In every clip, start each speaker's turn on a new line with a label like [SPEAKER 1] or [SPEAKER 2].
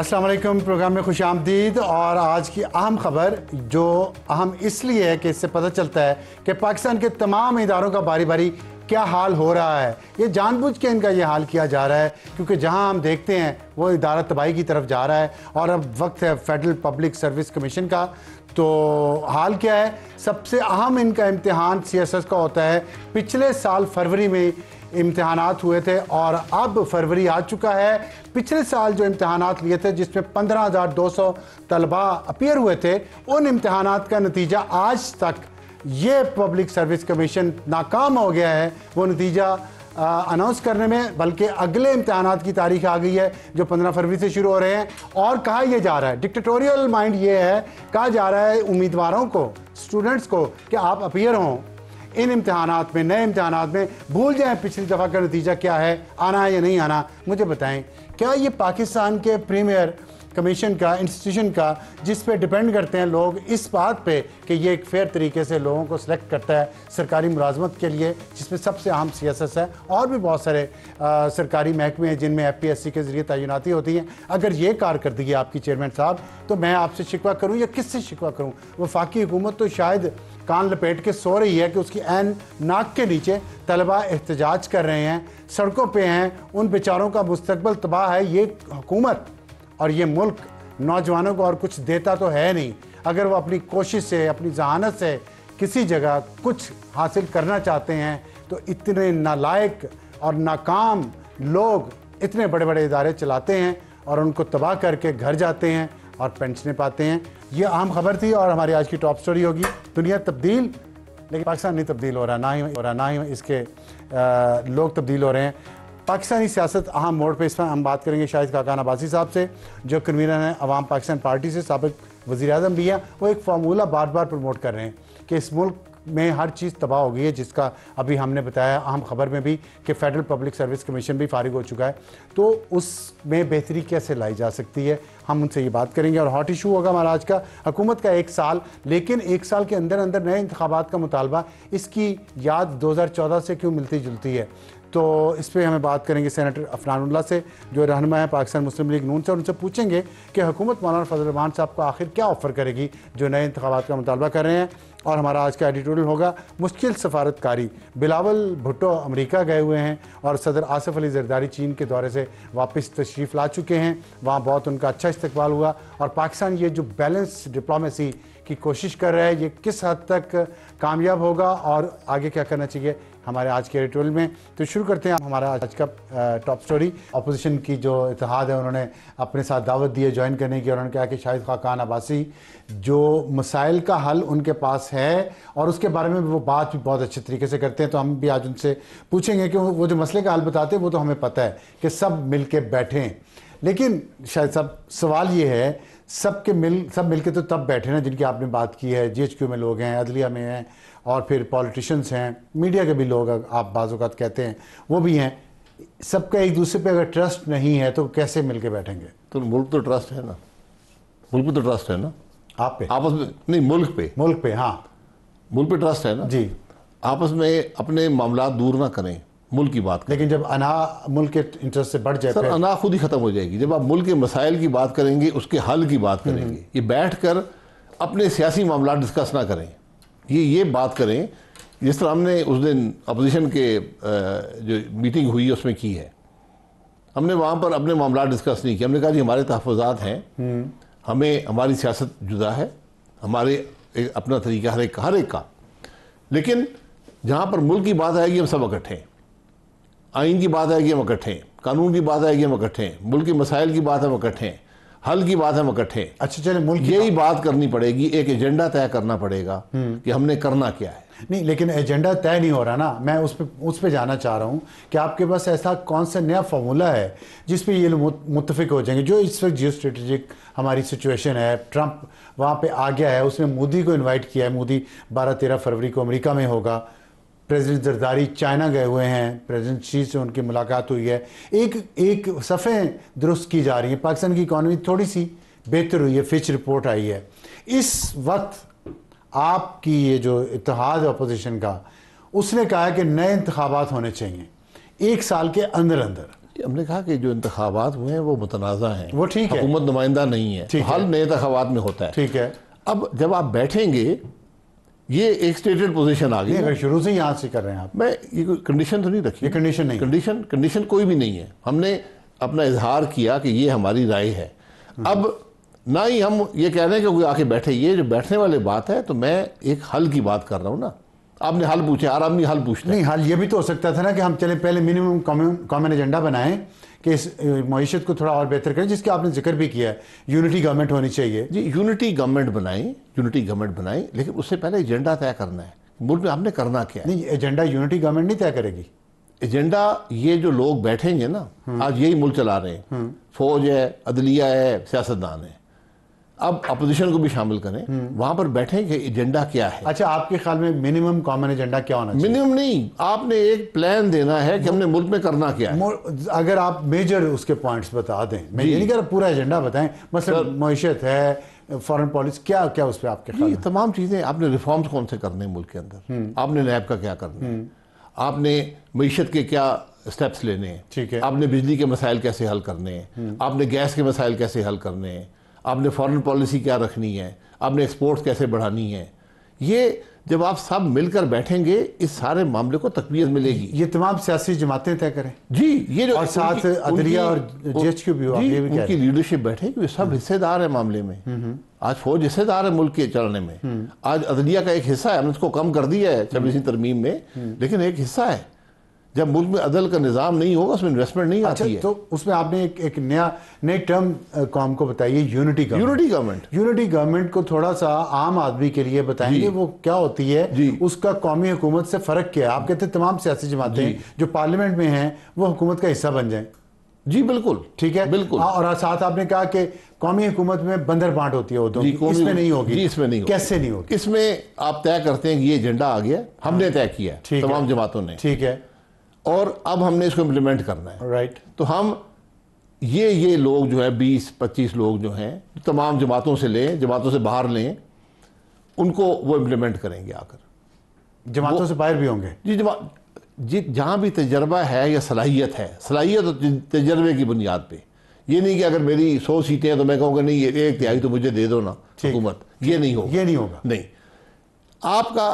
[SPEAKER 1] अस्सलाम वालेकुम। प्रोग्राम में खुश आमदीद। और आज की अहम खबर जो अहम इसलिए है कि इससे पता चलता है कि पाकिस्तान के तमाम इदारों का बारी बारी क्या हाल हो रहा है। ये जानबूझ के इनका ये हाल किया जा रहा है क्योंकि जहां हम देखते हैं वो इदारा तबाही की तरफ जा रहा है। और अब वक्त है फेडरल पब्लिक सर्विस कमीशन का। तो हाल क्या है, सबसे अहम इनका इम्तिहान CSS का होता है। पिछले साल फरवरी में इम्तिहानात हुए थे और अब फरवरी आ चुका है। पिछले साल जो इम्तिहानात लिए थे जिसमें 15,200 तलबा अपीयर हुए थे, उन इम्तिहानात का नतीजा आज तक ये पब्लिक सर्विस कमीशन नाकाम हो गया है वो नतीजा अनाउंस करने में। बल्कि अगले इम्तिहानात की तारीख आ गई है जो 15 फरवरी से शुरू हो रहे हैं। और कहा यह जा रहा है, डिक्टेटोरियल माइंड ये है, कहा जा रहा है उम्मीदवारों को, स्टूडेंट्स को कि आप अपीयर हों इन इम्तिहानात में, नए इम्तिहानात में। भूल जाएं पिछली दफ़ा का नतीजा क्या है, आना है या नहीं आना। मुझे बताएं, क्या ये पाकिस्तान के प्रीमियर कमीशन का, इंस्टीट्यूशन का, जिस पे डिपेंड करते हैं लोग इस बात पे कि ये एक फेयर तरीके से लोगों को सिलेक्ट करता है सरकारी मुलाजमत के लिए, जिसमें सबसे अहम CSS है और भी बहुत सारे सरकारी महकमे हैं जिनमें FPSC के ज़रिए तैनाती होती हैं। अगर ये कारकर्दगी आपकी चेयरमैन साहब, तो मैं आपसे शिकवा करूँ या किससे शिकवा करूँ? वफाकी हुकूमत तो शायद कान लपेट के सो रही है कि उसकी ऐन नाक के नीचे तलबा एहतजाज कर रहे हैं, सड़कों पे हैं, उन बेचारों का मुस्तकबल तबाह है। ये हुकूमत और ये मुल्क नौजवानों को और कुछ देता तो है नहीं। अगर वो अपनी कोशिश से, अपनी जहानत से किसी जगह कुछ हासिल करना चाहते हैं तो इतने नालायक और नाकाम लोग इतने बड़े बड़े इदारे चलाते हैं और उनको तबाह करके घर जाते हैं और पेंशनें पाते हैं। ये अहम खबर थी और हमारी आज की टॉप स्टोरी होगी। दुनिया तब्दील, लेकिन पाकिस्तान नहीं तब्दील हो रहा, ना ही इसके लोग तब्दील हो रहे हैं। पाकिस्तानी सियासत अहम मोड़ पे, इसमें हम बात करेंगे शाहिद खाकान अब्बासी साहब से जो कन्वीनर हैं अवाम पाकिस्तान पार्टी से, साबिक वज़ीर-ए-आज़म भी हैं। वो एक फार्मूला बार बार प्रमोट कर रहे हैं कि इस मुल्क में हर चीज़ तबाह हो गई है, जिसका अभी हमने बताया अहम खबर में भी कि फेडरल पब्लिक सर्विस कमीशन भी फारिग हो चुका है। तो उसमें बेहतरी कैसे लाई जा सकती है, हम उनसे ये बात करेंगे। और हॉट इशू होगा हमारा आज का हुकूमत का 1 साल, लेकिन 1 साल के अंदर अंदर नए इंतखाबात का मुतालबा, इसकी याद 2014 से क्यों मिलती जुलती है? तो इस पर हमें बात करेंगे सेनेटर अफनानुल्लाह से जो रहनुमा है पाकिस्तान मुस्लिम लीग नून से। उनसे पूछेंगे कि हुकूमत मौलाना फजल रहमान साहब को आखिर क्या ऑफ़र करेगी जो नए इंतखाबात का मुतालबा कर रहे हैं। और हमारा आज का एडिटोरियल होगा मुश्किल सफारतकारी। बिलावल भुट्टो अमेरिका गए हुए हैं और सदर आसिफ अली जरदारी चीन के दौरे से वापस तशरीफ़ ला चुके हैं। वहाँ बहुत उनका अच्छा इस्तकबाल हुआ। और पाकिस्तान ये जो बैलेंस डिप्लोमेसी की कोशिश कर रहा है, ये किस हद तक कामयाब होगा और आगे क्या करना चाहिए, हमारे आज के एडिटोरियल में। तो शुरू करते हैं हमारा आज का टॉप स्टोरी। अपोजिशन की जो इत्तेहाद है उन्होंने अपने साथ दावत दी है ज्वाइन करने की। उन्होंने कहा कि शाहिद खाकान अब्बासी जो मसाइल का हल उनके पास है और उसके बारे में वो बात भी बहुत अच्छे तरीके से करते हैं। तो हम भी आज उनसे पूछेंगे कि वो जो मसले का हल बताते हैं वो तो हमें पता है कि सब मिल के बैठें, लेकिन शायद सब सवाल ये है सब मिल के तो तब बैठे ना जिनकी आपने बात की है। GHQ में लोग हैं, अदलिया में हैं और फिर पॉलिटिशियंस हैं, मीडिया के भी लोग आप बाज़ औक़ात कहते हैं वो भी हैं। सबका एक दूसरे पे अगर ट्रस्ट नहीं है तो कैसे मिल के बैठेंगे?
[SPEAKER 2] तो मुल्क तो ट्रस्ट है ना, मुल्क पे तो ट्रस्ट है ना।
[SPEAKER 1] आप पे
[SPEAKER 2] आपस में नहीं, मुल्क पे
[SPEAKER 1] हाँ,
[SPEAKER 2] मुल्क पे ट्रस्ट है ना जी। आपस में अपने मामला दूर ना करें, मुल्क की बात करें।
[SPEAKER 1] लेकिन जब अना मुल्क के इंटरेस्ट से बढ़ जाए
[SPEAKER 2] सर, अना खुद ही खत्म हो जाएगी। जब आप मुल्क के मसाइल की बात करेंगे, उसके हल की बात करेंगे, ये बैठ कर अपने सियासी मामला डिस्कस ना करें, ये बात करें जिस तरह हमने उस दिन अपोजिशन के जो मीटिंग हुई उसमें की है। हमने वहाँ पर अपने मामला डिस्कस नहीं किया। हमने कहा जी हमारे तहफ़्फ़ुज़ात हैं, हमें हमारी सियासत जुदा है, हमारे अपना तरीका हर एक का। लेकिन जहाँ पर मुल्क की बात आएगी हम सब इकट्ठे हैं, आइन की बात आएगी हम इकट्ठे हैं, कानून की बात आएगी हम इकट्ठे हैं, मुल्क के मसाइल की बात हम इकट्ठे हैं, हल की बात हम इकट्ठे हैं।
[SPEAKER 1] अच्छा चले, मुल्क
[SPEAKER 2] यही बात करनी पड़ेगी, एक एजेंडा तय करना पड़ेगा कि हमने करना क्या है।
[SPEAKER 1] नहीं, लेकिन एजेंडा तय नहीं हो रहा ना। मैं उस पे जाना चाह रहा हूँ कि आपके पास ऐसा कौन सा नया फार्मूला है जिस पे ये लोग मुत्तफिक हो जाएंगे। जो इस वक्त जियो स्ट्रेटेजिक हमारी सिचुएशन है, ट्रंप वहाँ पे आ गया है, उसने मोदी को इन्वाइट किया है, मोदी 12-13 फरवरी को अमेरिका में होगा। प्रेसिडेंट जरदारी चाइना गए हुए हैं, प्रेसिडेंट शी से उनकी मुलाकात हुई है। एक सफ़े दुरुस्त की जा रही है, पाकिस्तान की इकॉनमी थोड़ी सी बेहतर हुई है, फिच रिपोर्ट आई है। इस वक्त आपकी ये जो इत्तेहाद अपोजिशन का, उसने कहा है कि नए इंतखाबात होने चाहिए 1 साल के अंदर अंदर।
[SPEAKER 2] कि हमने कहा कि जो इंतखाबात हुए हैं वो मुतनाज़ा हैं,
[SPEAKER 1] वो ठीक है,
[SPEAKER 2] हुकूमत नुमाइंदा नहीं है, तो हल नए इंतखाबात में होता है।
[SPEAKER 1] ठीक है।
[SPEAKER 2] अब जब आप बैठेंगे, ये एक स्टेटेड पोजीशन आ गई।
[SPEAKER 1] अगर शुरू से यहाँ से कर रहे हैं आप,
[SPEAKER 2] मैं ये कोई कंडीशन तो नहीं रखी,
[SPEAKER 1] ये कंडीशन नहीं,
[SPEAKER 2] कंडीशन कोई भी नहीं है। हमने अपना इजहार किया कि ये हमारी राय है। अब ना ही हम ये कह रहे हैं कि कोई आके बैठे, ये जो बैठने वाली बात है, तो मैं एक हल की बात कर रहा हूँ ना। आपने हल पूछा, हर आदमी हल पूछता है।
[SPEAKER 1] नहीं, हल ये भी तो हो सकता था ना कि हम चले पहले मिनिमम कॉमन एजेंडा बनाएं कि इस मईशत को थोड़ा और बेहतर करें, जिसका आपने जिक्र भी किया है, यूनिटी गवर्नमेंट होनी चाहिए।
[SPEAKER 2] जी, यूनिटी गवर्नमेंट बनाएं, लेकिन उससे पहले एजेंडा तय करना है, मुल्क में आपने करना क्या है।
[SPEAKER 1] नहीं, एजेंडा यूनिटी गवर्नमेंट नहीं तय करेगी।
[SPEAKER 2] एजेंडा ये जो लोग बैठेंगे ना, आज यही मुल्क चला रहे हैं, फौज है, अदलिया है, सियासतदान है, अब अपोजिशन को भी शामिल करें, वहां पर बैठेंगे, एजेंडा क्या है।
[SPEAKER 1] अच्छा, आपके ख्याल में मिनिमम कॉमन एजेंडा क्या होना चाहिए?
[SPEAKER 2] मिनिमम नहीं, आपने एक प्लान देना है कि हमने मुल्क में करना क्या है।
[SPEAKER 1] अगर आप मेजर उसके पॉइंट्स बता दें, मैं ये नहीं कह रहा पूरा एजेंडा बताएं, मतलब मईशत है, फॉरेन पॉलिसी, क्या क्या उस पर आपके ख्याल में?
[SPEAKER 2] तमाम चीजें। आपने रिफॉर्म्स कौन से करने हैं मुल्क के अंदर, आपने नैब का क्या करना है, आपने मईशत के क्या स्टेप्स लेने हैं,
[SPEAKER 1] ठीक है,
[SPEAKER 2] आपने बिजली के मसाइल कैसे हल करने हैं, आपने गैस के मसाइल कैसे हल करने हैं, आपने फॉरेन पॉलिसी क्या रखनी है, आपने एक्सपोर्ट्स कैसे बढ़ानी है। ये जब आप सब मिलकर बैठेंगे, इस सारे मामले को तकवीत मिलेगी।
[SPEAKER 1] ये तमाम सियासी जमातें तय करें
[SPEAKER 2] जी, ये जो
[SPEAKER 1] और साथ अदलिया और जेएचक्यू भी हो, आप ये भी कह रहे हैं।
[SPEAKER 2] उनकी लीडरशिप बैठेगी, सब हिस्सेदार है मामले में। आज फौज हिस्सेदार है मुल्क के चलने में, आज अदलिया का एक हिस्सा है, हमने उसको कम कर दिया है 26वीं तरमीम में, लेकिन एक हिस्सा है। जब मुल्क में अदल का निज़ाम नहीं होगा, उसमें इन्वेस्टमेंट नहीं आती है।
[SPEAKER 1] तो उसमें आपने एक नई टर्म कॉम को बताइए, यूनिटी गवर्नमेंट को थोड़ा सा आम आदमी के लिए बताएंगे वो क्या होती है, उसका कौमी हुकूमत से फर्क क्या है। आप कहते हैं तमाम सियासी जमातें जो पार्लियामेंट में हैं वो हुकूमत का हिस्सा बन जाएं।
[SPEAKER 2] जी बिल्कुल,
[SPEAKER 1] ठीक है,
[SPEAKER 2] बिल्कुल।
[SPEAKER 1] और साथ आपने कहा कि कौमी हुकूमत में बंदर बांट होती है, इसमें नहीं होगी।
[SPEAKER 2] जी, इसमें नहीं होगी। कैसे नहीं होगी? इसमें आप तय करते हैं कि ये एजेंडा आ गया, हमने तय किया, तमाम जमातों ने,
[SPEAKER 1] ठीक है,
[SPEAKER 2] और अब हमने इसको इम्प्लीमेंट करना है।
[SPEAKER 1] राइट।
[SPEAKER 2] तो हम ये लोग जो है 20-25 लोग जो हैं, तमाम जमातों से लें, जमातों से बाहर लें, उनको वो इम्प्लीमेंट करेंगे आकर।
[SPEAKER 1] जमातों से बाहर भी होंगे?
[SPEAKER 2] जी, जहाँ भी तजर्बा है या सलाहियत है, सलाहियत और तजर्बे की बुनियाद पे। ये नहीं कि अगर मेरी 100 सीटें हैं तो मैं कहूँगा नहीं, ये 1/3 तो मुझे दे दो ना हुकूमत, ये नहीं होगा। नहीं, आपका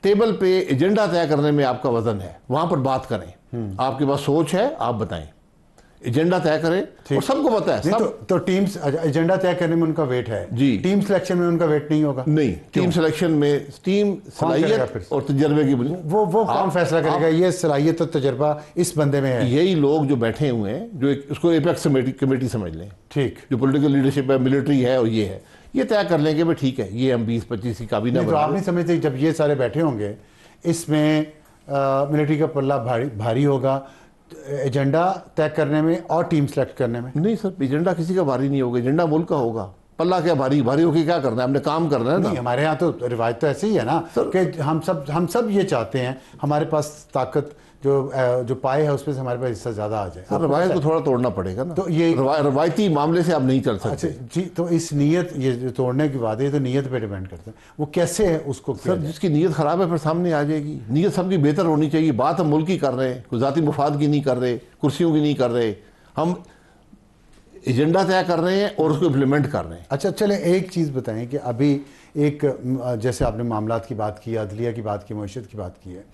[SPEAKER 2] टेबल पे एजेंडा तय करने में आपका वजन है, वहां पर बात करें। आपके पास सोच है, आप बताएं, एजेंडा तय करें, और सबको पता है सब।
[SPEAKER 1] तो टीम्स एजेंडा तय करने में उनका वेट है जी, टीम सिलेक्शन में उनका वेट नहीं होगा?
[SPEAKER 2] नहीं, टीम सिलेक्शन में टीम सलाहियत और तजर्बे की
[SPEAKER 1] वो कौन फैसला करेगा ये सलाहियत और तजर्बा इस बंदे में है?
[SPEAKER 2] यही लोग जो बैठे हुए हैं, जो उसको एपेक्स कमेटी समझ लें,
[SPEAKER 1] ठीक,
[SPEAKER 2] जो पॉलिटिकल लीडरशिप है, मिलिट्री है, और ये है, ये तय कर लेंगे भाई ठीक है, ये हम 20-25 की काबीना
[SPEAKER 1] बना। तो आप नहीं समझते जब ये सारे बैठे होंगे, इसमें मिलिट्री का पल्ला भारी होगा एजेंडा तय करने में और टीम सेलेक्ट करने में?
[SPEAKER 2] नहीं सर, एजेंडा किसी का भारी नहीं होगा, एजेंडा मुल्क का होगा। पल्ला क्या भारी होकर क्या करना है, हमने काम करना है ना।
[SPEAKER 1] नहीं, हमारे यहाँ तो रिवायत तो ऐसी ही है ना कि हम सब ये चाहते हैं हमारे पास ताकत जो पाए है उसमें से हमारे पास हिस्सा ज्यादा आ जाए।
[SPEAKER 2] रवायत को थोड़ा तोड़ना पड़ेगा ना, तो ये रवायती मामले से आप नहीं चल सकते।
[SPEAKER 1] अच्छा जी, तो इस नीयत, ये जो तोड़ने की बात है, तो नीयत पे डिपेंड करता है वो कैसे है उसको।
[SPEAKER 2] सर, जिसकी नीयत खराब है फिर सामने आ जाएगी। नीयत सबकी बेहतर होनी चाहिए। बात हम मुल्क की कर रहे हैं, कोई जाती मुफाद की नहीं कर रहे, कुर्सियों की नहीं कर रहे, हम एजेंडा तय कर रहे हैं और उसको इम्प्लीमेंट कर रहे हैं।
[SPEAKER 1] अच्छा, चले एक चीज़ बताएं कि अभी एक जैसे आपने मामलात की बात की, अदलिया की बात की, मईशत की बात की है,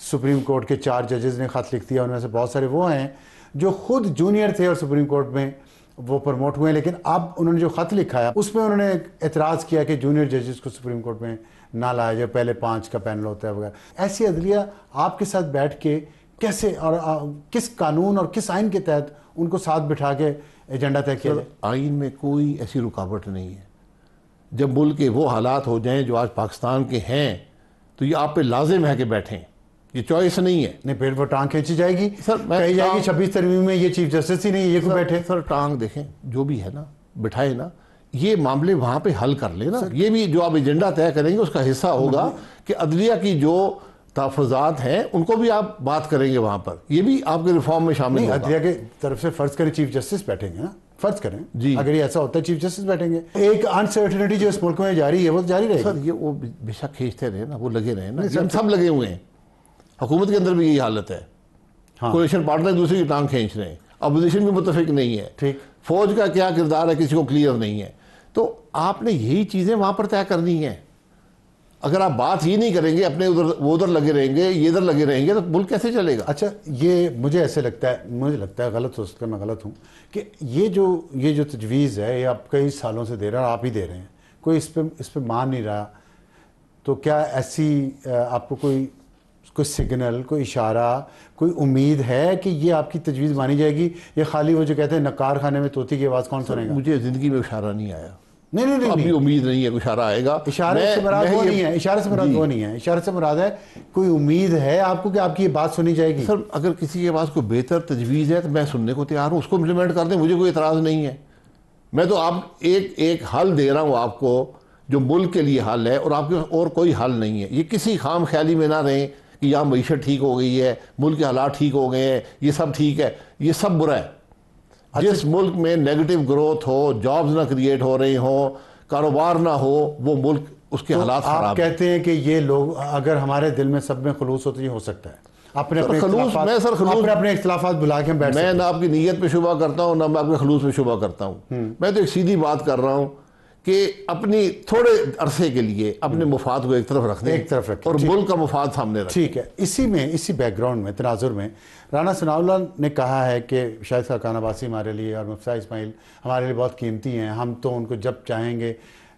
[SPEAKER 1] सुप्रीम कोर्ट के 4 जजेस ने ख़त लिख दिया, उनमें से बहुत सारे वो हैं जो खुद जूनियर थे और सुप्रीम कोर्ट में वो प्रमोट हुए, लेकिन अब उन्होंने जो ख़त लिखा है उसमें उन्होंने एतराज़ किया कि जूनियर जजेस को सुप्रीम कोर्ट में ना लाया जाए, पहले 5 का पैनल होता है वगैरह। ऐसी अदलिया आपके साथ बैठ के कैसे और किस कानून और किस आइन के तहत उनको साथ बिठा के एजेंडा तय किया जाए?
[SPEAKER 2] आइन में कोई ऐसी रुकावट नहीं है। जब मुल्क के वो हालात हो जाएं जो आज पाकिस्तान के हैं, तो ये आप पे लाजिम है कि बैठें, ये चॉइस नहीं है।
[SPEAKER 1] नहीं, फिर वो टांग खींची जाएगी
[SPEAKER 2] सर,
[SPEAKER 1] कही जाएगी 26 तरमीम में ये चीफ जस्टिस ही नहीं, ये क्यों बैठे?
[SPEAKER 2] सर, टांग देखें, जो भी है ना, बिठाए ना, ये मामले वहां पे हल कर ले ना। ये भी जो आप एजेंडा तय करेंगे उसका हिस्सा होगा कि अदलिया की जो तहफ़्फ़ुज़ात हैं उनको भी आप बात करेंगे वहां पर, ये भी आपके रिफॉर्म में शामिल होगा।
[SPEAKER 1] अदलिया की तरफ से फर्ज करें चीफ जस्टिस बैठेंगे ना, फर्ज करें
[SPEAKER 2] जी,
[SPEAKER 1] अगर ये ऐसा होता है चीफ जस्टिस बैठेंगे। एक अनसर्टेनिटी जो इस मुल्क में जारी है वो जारी रहेगी।
[SPEAKER 2] सर, ये वो बेशक खींचते रहे ना, वो लगे रहे ना, हम सब लगे हुए हैं, हुकूमत के अंदर भी यही हालत है। कोalition पार्टनर एक दूसरे की टांग खींच रहे हैं, अपोजिशन भी मुतफिक नहीं है,
[SPEAKER 1] ठीक।
[SPEAKER 2] फौज का क्या किरदार है किसी को क्लियर नहीं है। तो आपने यही चीज़ें वहाँ पर तय करनी है। अगर आप बात ही नहीं करेंगे, अपने उधर लगे रहेंगे, ये इधर लगे रहेंगे, तो मुल्क कैसे चलेगा?
[SPEAKER 1] अच्छा, ये मुझे ऐसे लगता है, गलत हो सकता है, मैं गलत हूँ, कि ये जो तजवीज़ है ये आप कई सालों से दे रहे हैं और आप ही दे रहे हैं, कोई इस पे मान नहीं रहा। तो क्या ऐसी आपको कोई सिग्नल, कोई इशारा, कोई उम्मीद है कि ये आपकी तजवीज़ मानी जाएगी? ये खाली वो जो कहते हैं नकार खाने में तोती की आवाज़ कौन सुनेगा?
[SPEAKER 2] मुझे ज़िंदगी में इशारा नहीं आया।
[SPEAKER 1] नहीं,
[SPEAKER 2] तो अभी उम्मीद नहीं है कोई इशारा आएगा।
[SPEAKER 1] इशारे से मुराद वो नहीं है, इशारे से मुराद वो नहीं है, इशारे से मुराद है कोई उम्मीद है आपको कि आपकी ये बात सुनी जाएगी?
[SPEAKER 2] सर, अगर किसी के पास कोई बेहतर तजवीज़ है तो मैं सुनने को तैयार हूँ, उसको इम्प्लीमेंट कर दें, मुझे कोई एतराज़ नहीं है। मैं तो आप एक हल दे रहा हूँ आपको जो मुल्क के लिए हल है, और आपके और कोई हल नहीं है। ये किसी खाम ख्याली में ना रहें कि यहाँ मीशत ठीक हो गई है, मुल्क के हालात ठीक हो गए हैं, ये सब ठीक है, ये सब बुरा है। जिस मुल्क में नेगेटिव ग्रोथ हो, जॉब्स ना क्रिएट हो रही हो, कारोबार ना हो, वो मुल्क उसके हालात खराब।
[SPEAKER 1] आप कहते हैं कि ये लोग अगर हमारे दिल में सब में खलूस हो तो ये हो सकता है। अपने अपने इख्तिलाफात बुला के बैठ,
[SPEAKER 2] मैं ना आपकी नीयत पे शुबा करता हूँ, ना मैं आपके खलूस पे शुबा करता हूँ। मैं तो एक सीधी बात कर रहा हूँ कि अपनी थोड़े अरसे के लिए अपने मुफाद को एक तरफ रखें और मुल्क का मुफाद सामने रखें।
[SPEAKER 1] ठीक है। इसी बैकग्राउंड में, तनाजुर में, राना सनाउल्लाह ने कहा है कि शाहिद खाकान अब्बासी हमारे लिए और मुफ्ती इस्माइल हमारे लिए बहुत कीमती हैं, हम तो उनको जब चाहेंगे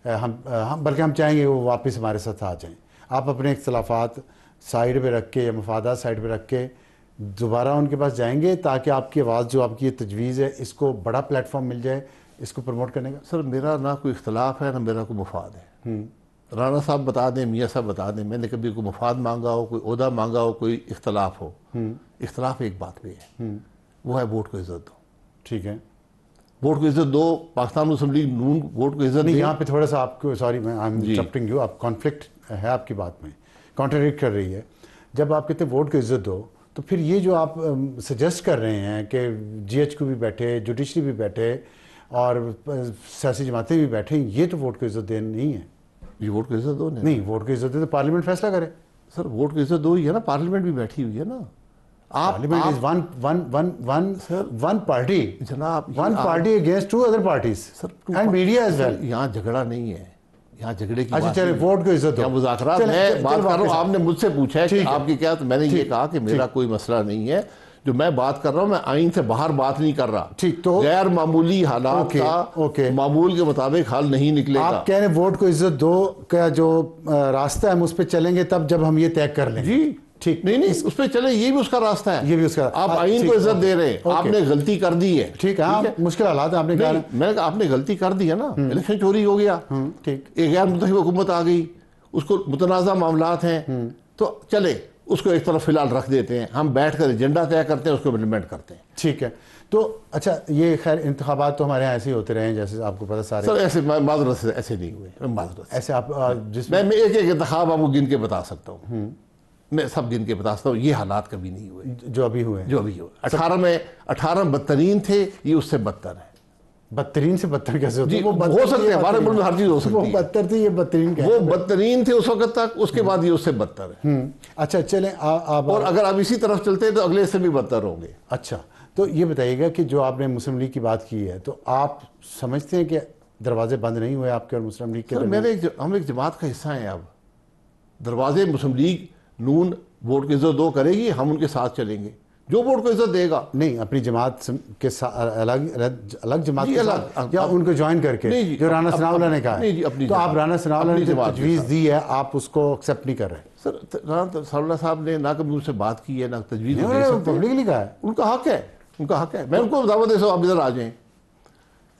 [SPEAKER 1] बल्कि हम चाहेंगे वो वापस हमारे साथ आ जाएं। आप अपने इख्तिलाफात साइड पे रख के या मफादात साइड पे रख के दोबारा उनके पास जाएंगे ताकि आपकी आवाज़, जो आपकी ये तजवीज़ है, इसको बड़ा प्लेटफॉर्म मिल जाए इसको प्रमोट करने का?
[SPEAKER 2] सर, मेरा ना कोई इख्तलाफ है ना मेरा कोई मुफाद है। राना साहब बता दें, मियाँ साहब बता दें, मैंने कभी कोई मुफाद मांगा हो, कोई ओहदा मांगा हो, कोई इख्तलाफ हो। इख्तलाफ एक बात पे है, वो है वोट को इज्जत दो।
[SPEAKER 1] ठीक है,
[SPEAKER 2] वोट को इज्जत दो। पाकिस्तान मुस्लिम लीग नून वोट को इज्जत
[SPEAKER 1] नहीं। यहाँ पे थोड़ा सा आपको, सॉरी मैं आई एम इंटरप्टिंग यू, आप कॉन्फ्लिक्ट है आपकी बात में, कॉन्ट्रडिक्ट कर रही है। जब आप कहते वोट को इज्जत दो, तो फिर ये जो आप सजेस्ट कर रहे हैं कि GH भी बैठे, जुडिशरी भी बैठे और सियासी जमातें भी बैठे, ये तो वोट को इज्जत देना नहीं है।
[SPEAKER 2] ये वोट को इज्जत दो
[SPEAKER 1] नहीं, वोट को इज्जत दे तो पार्लियामेंट फैसला करे।
[SPEAKER 2] सर, वोट को इज्जत दो ही है ना, पार्लियामेंट भी बैठी हुई है ना।
[SPEAKER 1] पार्लियामेंट इज वन पार्टी
[SPEAKER 2] जनाब,
[SPEAKER 1] one party against two other parties and media as well.
[SPEAKER 2] यहाँ झगड़ा नहीं है, यहाँ झगड़े की
[SPEAKER 1] अच्छा चले, वोट को इज्जत दो,
[SPEAKER 2] मुज़ाकरात। मैं बात कर रहा हूँ, आपने मुझसे पूछा है कि आपकी क्या, तो मैंने ये कहा कि मेरा कोई मसला नहीं है। जो मैं बात कर रहा हूँ, मैं आइन से बाहर बात नहीं कर रहा।
[SPEAKER 1] ठीक, तो
[SPEAKER 2] गैर मामूली हालात का मामूल के मुताबिक हल नहीं निकलेगा।
[SPEAKER 1] आप कह रहे हैं वोट को इज्जत दो का जो रास्ता है हम उस पर चलेंगे तब जब हम ये तय कर लें।
[SPEAKER 2] जी ठीक, नहीं उस पर चले, ये भी उसका रास्ता है,
[SPEAKER 1] ये भी उसका।
[SPEAKER 2] आप आइन को इज्जत दे रहे हैं, आपने गलती कर दी है।
[SPEAKER 1] ठीक है, मुश्किल हालात आपने कहा,
[SPEAKER 2] मैंने कहा आपने गलती कर दी है ना, इलेक्शन चोरी हो गया,
[SPEAKER 1] ठीक,
[SPEAKER 2] एक गैर मुतहिब हुकूमत आ गई, उसको मुतनाज़ा मामलात हैं, तो चले उसको एक तरफ फिलहाल रख देते हैं, हम बैठकर एजेंडा तय करते हैं, उसको इम्प्लीमेंट करते हैं।
[SPEAKER 1] ठीक है। तो अच्छा, ये खैर इंतखाबात तो हमारे यहाँ ऐसे ही होते रहे हैं, जैसे आपको पता सारे।
[SPEAKER 2] सर ऐसे माजरत से ऐसे नहीं हुए, माजरत
[SPEAKER 1] ऐसे आप
[SPEAKER 2] जिसमें मैं एक इंतखाब आपको गिन के बता सकता हूँ, मैं सब गिन के बता सकता हूँ, ये हालात कभी नहीं हुए
[SPEAKER 1] जो अभी हुए।
[SPEAKER 2] 18 बदतरीन थे, ये उससे बदतर है।
[SPEAKER 1] बदतरीन से बदतर कैसे होते?
[SPEAKER 2] वो हो सकते हैं, हमारे मुल्क में हर चीज हो सकती है।
[SPEAKER 1] वो बदतर थे, ये बदतरीन
[SPEAKER 2] वो बदतरीन थे उस वक्त तक, उसके बाद ये उससे बदतर है।
[SPEAKER 1] अच्छा चलें,
[SPEAKER 2] और अगर आप इसी तरफ चलते हैं तो अगले से भी बदतर होंगे।
[SPEAKER 1] अच्छा, तो ये बताइएगा कि जो आपने मुस्लिम लीग की बात की है, तो आप समझते हैं कि दरवाजे बंद नहीं हुए आपके और मुस्लिम लीग के?
[SPEAKER 2] हम एक जमात का हिस्सा हैं। अब दरवाजे मुस्लिम लीग नून वोट की इज्जत दो करेगी, हम उनके साथ चलेंगे, जो वोट को इज्जत देगा।
[SPEAKER 1] नहीं, अपनी जमात के साथ अलग जमात के साथ, या उनको ज्वाइन करके, जो राना सनाउल्लाह ने कहा है। तो आप राना सनाउल्लाह ने जो तजवीज़ दी है, आप उसको एक्सेप्ट नहीं कर रहे?
[SPEAKER 2] सर, राना सनाउल्लाह साहब ने ना कभी मुझसे बात की है, ना तजवीज़
[SPEAKER 1] पब्लिकली कहा है।
[SPEAKER 2] उनका हक है, उनका हक है। मैं उनको दावत दे सकता हूँ, आप इधर आ जाएं।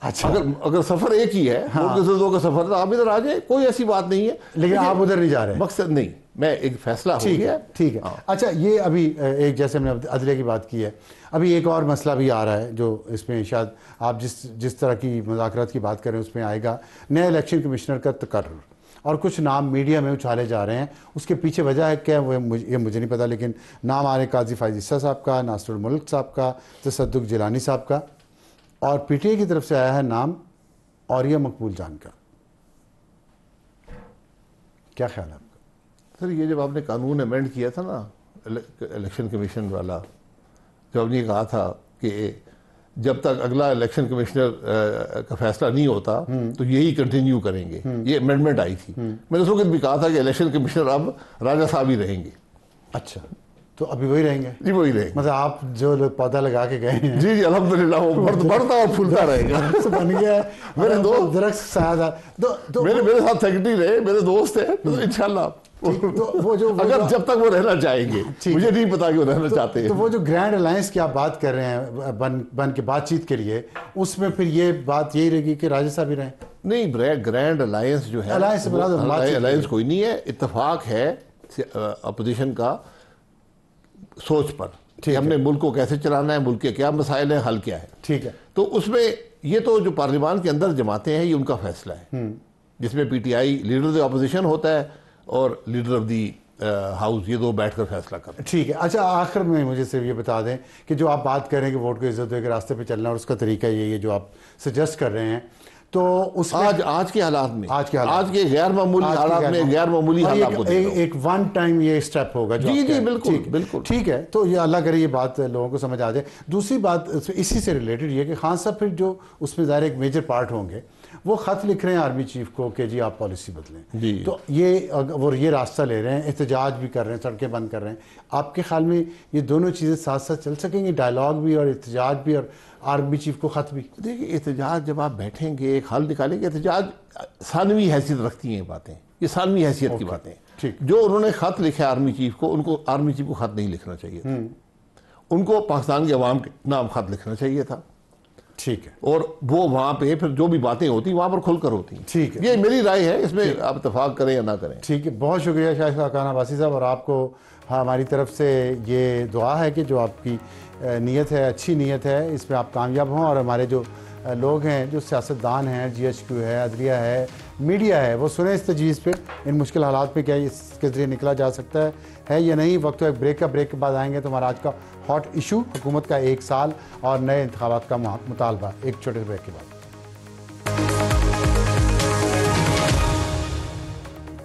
[SPEAKER 1] अच्छा,
[SPEAKER 2] अगर सफर एक ही है, वोट की इज्जत दो का सफर, तो आप इधर आ जाए, कोई ऐसी बात नहीं है।
[SPEAKER 1] लेकिन आप उधर नहीं जा रहे?
[SPEAKER 2] मकसद नहीं, मैं एक फैसला हो गया।
[SPEAKER 1] ठीक है। अच्छा, ये अभी एक, जैसे हमने अदलिया की बात की है, अभी एक और मसला भी आ रहा है जो इसमें शायद आप जिस तरह की मुज़ाकरात की बात करें उसमें आएगा, नया इलेक्शन कमिश्नर का तकर्रुर, और कुछ नाम मीडिया में उछाले जा रहे हैं। उसके पीछे वजह है क्या, ये मुझे नहीं पता, लेकिन नाम आ रहे काजी फायज़ ईसा साहब का, नासिरुल मुल्क साहब का, तसद्दुक जिलानी साहब का, और PTI की तरफ से आया है नाम औरिया मकबूल जान का। क्या ख्याल है आपका?
[SPEAKER 2] सर, ये जब आपने कानून अमेंड किया था ना, इलेक्शन कमीशन वाला, जब हमने कहा था कि जब तक अगला इलेक्शन कमिश्नर का फैसला नहीं होता तो यही कंटिन्यू करेंगे, ये अमेंडमेंट आई थी। मैंने उस वक्त भी कहा था कि इलेक्शन कमिश्नर अब राजा साहब ही रहेंगे।
[SPEAKER 1] अच्छा, तो अभी वही रहेंगे?
[SPEAKER 2] जी वही रहेंगे।
[SPEAKER 1] मतलब आप जो पौधा लगा के गए हैं,
[SPEAKER 2] जी जी अल्हम्दुलिल्लाह वो बढ़ता और फूलता रहेगा।
[SPEAKER 1] बन गया
[SPEAKER 2] मेरे दोस्त
[SPEAKER 1] दरख्त
[SPEAKER 2] मेरे साथ सेक्रेटरी रहे, मेरे दोस्त है, तो इंशाल्लाह
[SPEAKER 1] तो वो जो
[SPEAKER 2] अगर जब तक वो रहना चाहेंगे, मुझे नहीं पता कि वो रहना चाहते हैं।
[SPEAKER 1] तो वो जो ग्रैंड अलायंस की आप बात कर रहे हैं बन के बातचीत के लिए, उसमें फिर ये बात यही रहेगी कि राजा साहब ही रहें?
[SPEAKER 2] नहीं, ग्रैंड अलायंस जो है, अलायंस कोई नहीं है, इत्तेफाक है अपोजिशन का सोच पर कि हमने मुल्क को कैसे चलाना है, मुल्क के क्या मसाइल हैं, हल क्या है।
[SPEAKER 1] ठीक है,
[SPEAKER 2] तो उसमें ये तो जो पार्लियामान के अंदर जमाते हैं ये उनका फैसला है, जिसमें PTI leader of the opposition होता है और लीडर ऑफ दी हाउस, ये दो बैठकर फैसला करते हैं।
[SPEAKER 1] ठीक है। अच्छा, आखिर में मुझे सिर्फ ये बता दें कि जो आप बात कर रहे हैं कि वोट को इज्जत के रास्ते पे चलना और उसका तरीका यही है जो आप सजेस्ट कर रहे हैं, तो उस
[SPEAKER 2] आज के हालात में,
[SPEAKER 1] आज के
[SPEAKER 2] गैर मामूली हालात में गैर मामूली हाल आपको
[SPEAKER 1] एक वन टाइम ये स्टेप होगा जो
[SPEAKER 2] जी बिल्कुल बिल्कुल
[SPEAKER 1] ठीक है। तो ये अल्लाह करे ये बात लोगों को समझ आ जाए। दूसरी बात इसी से रिलेटेड ये कि खान साहब फिर जो उसमें ज़ाहिर एक मेजर पार्ट होंगे, वो ख़त लिख रहे हैं आर्मी चीफ को कि जी आप पॉलिसी बदलें
[SPEAKER 2] जी।
[SPEAKER 1] तो ये रास्ता ले रहे हैं, एहतजाज भी कर रहे हैं, सड़कें बंद कर रहे हैं। आपके ख्याल में ये दोनों चीज़ें साथ साथ चल सकेंगी, डायलॉग भी और एहतजाज भी और आर्मी चीफ को ख़त भी?
[SPEAKER 2] देखिए, एहतजाज जब आप बैठेंगे एक हल निकालेंगे, एहतजाज सानवी हैसियत रखती हैं बातें, ये सानवी हैसियत की बातें।
[SPEAKER 1] ठीक,
[SPEAKER 2] जो उन्होंने ख़त लिखा है आर्मी चीफ को, उनको आर्मी चीफ को ख़त नहीं लिखना चाहिए, उनको पाकिस्तान के अवाम के नाम ख़त लिखना चाहिए था।
[SPEAKER 1] ठीक है,
[SPEAKER 2] और वो वहाँ पे फिर जो भी बातें होती वहाँ पर खुलकर होती।
[SPEAKER 1] ठीक है,
[SPEAKER 2] ये मेरी राय है, इसमें आप इत्तेफाक करें या ना करें।
[SPEAKER 1] ठीक है, बहुत शुक्रिया शाहिद खान अब्बासी साहब, और आपको हमारी तरफ से ये दुआ है कि जो आपकी नीयत है, अच्छी नीयत है, इसमें आप कामयाब हों। और हमारे जो लोग हैं, जो सियासतदान हैं, GHQ है, अदलिया है, मीडिया है, वो सुने इस तजवीज़ पे, इन मुश्किल हालात में क्या इसके ज़रिए निकला जा सकता है या नहीं। वक्त तो एक ब्रेक के बाद आएंगे तो हमारा आज का हॉट इशू, हुकूमत का 1 साल और नए इंतखाबात का मुतालबा। एक छोटे से ब्रेक के बाद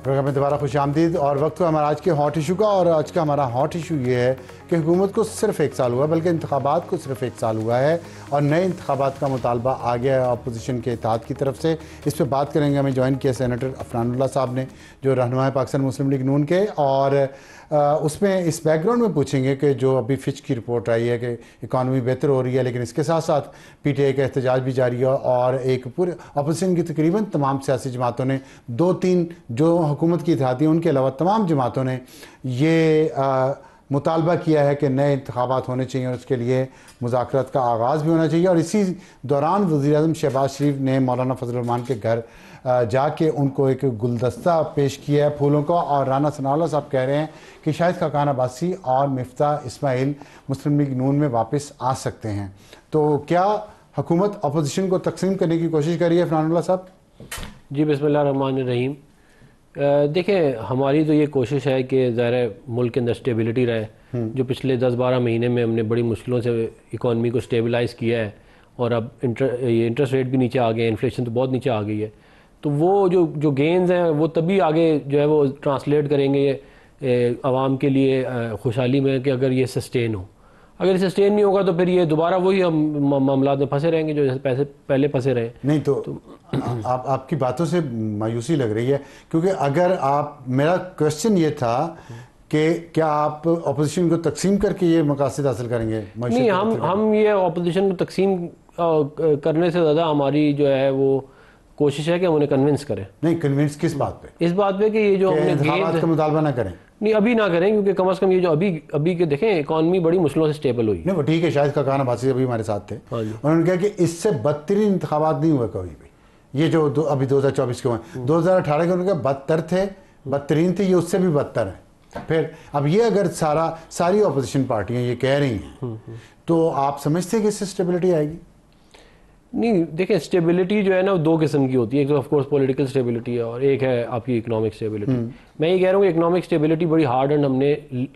[SPEAKER 1] प्रोग्राम में दोबारा खुश आमदीद। और वक्त हमारा आज के हॉट इशू का, और आज का हमारा हॉट इशू ये है कि हुकूमत को सिर्फ 1 साल हुआ, बल्कि इंतखाबात को सिर्फ 1 साल हुआ है और नए इंतखाबात का मुतालबा आ गया है अपोजिशन के इत्तेहाद की तरफ से। इस पर बात करेंगे। हमें ज्वाइन किया सेनेटर अफरानुल्लाह साहब ने, जो रहनुमा है पाकिस्तान मुस्लिम लीग नून के, और उसमें इस बैकग्राउंड में पूछेंगे कि जो अभी फिच की रिपोर्ट आई है कि इकॉनमी बेहतर हो रही है, लेकिन इसके साथ साथ PTI का एहतजाज भी जारी है और एक पूरे अपोजिशन की तकरीबन तमाम सियासी जमातों ने, 2-3 जो हुकूमत की इत्तेहादी हैं उनके अलावा तमाम जमातों ने ये मुतालबा किया है कि नए इंतखाबात होने चाहिए और उसके लिए मुज़ाकरात का आगाज़ भी होना चाहिए। और इसी दौरान वज़ीर-ए-आज़म शहबाज शरीफ ने मौलाना फजल रहमान के घर जाके उनको एक गुलदस्ता पेश किया है फूलों का, और राना सनाउल्लाह साहब कह रहे हैं कि शाहिद खाकान अब्बासी और मिफ्ताह इस्माइल मुस्लिम लीग नून में वापस आ सकते हैं। तो क्या हुकूमत अपोजिशन को तकसीम करने की कोशिश कर रही है अफरानुल्लाह साहब?
[SPEAKER 3] जी, बिस्मिल्लाहिर्रहमानिर्रहीम। देखें, हमारी तो ये कोशिश है कि ज़ाहिर मुल्क के अंदर स्टेबिलिटी रहे। जो पिछले 10-12 महीने में हमने बड़ी मुश्किलों से इकॉनमी को स्टेबलाइज़ किया है, और अब इंटरेस्ट रेट भी नीचे आ गए, इन्फ्लेशन तो बहुत नीचे आ गई है, तो वो जो गेंस हैं वो तभी आगे जो है वो ट्रांसलेट करेंगे आवाम के लिए खुशहाली में, कि अगर ये सस्टेन हो। अगर सस्टेन नहीं होगा तो फिर ये दोबारा वही हम मामला में फंसे रहेंगे जो पैसे पहले फंसे रहे।
[SPEAKER 1] नहीं तो आपकी बातों से मायूसी लग रही है, क्योंकि अगर आप, मेरा क्वेश्चन ये था कि क्या आप अपोजिशन को तकसीम करके ये मकासद हासिल करेंगे?
[SPEAKER 3] नहीं, हम ये अपोजिशन को तकसीम करने से ज़्यादा हमारी जो है वो कोशिश है कि हम उन्हें कन्विंस करें।
[SPEAKER 1] नहीं, कन्विंस किस बात पे?
[SPEAKER 3] इस बात पे कि ये जो
[SPEAKER 1] इंतखाबात का मुतालबा ना करें।
[SPEAKER 3] नहीं, अभी ना करें, क्योंकि कम से कम ये जो अभी के देखें, इकॉनमी बड़ी मुश्किलों से स्टेबल हुई।
[SPEAKER 1] नहीं, वो ठीक है, शाहिद खाकान अब्बासी अभी हमारे साथ थे, उन्होंने कहा कि इससे बदतरीन इंतखाबात नहीं हुए कभी भी। ये जो अभी 2024 के हुए, 2018 के उन्होंने कहा बदतर थे, बदतरीन थे, ये उससे भी बदतर है। फिर अब ये अगर सारी अपोजिशन पार्टियां ये कह रही हैं, तो आप समझते हैं कि इससे स्टेबिलिटी आएगी?
[SPEAKER 3] नहीं, देखिए, स्टेबिलिटी जो है ना वो 2 किस्म की होती है। एक तो ऑफकोर्स पॉलिटिकल स्टेबिलिटी है, और एक है आपकी इकोनॉमिक स्टेबिलिटी। मैं ये कह रहा हूँ कि इकोनॉमिक स्टेबिलिटी बड़ी हार्ड एंड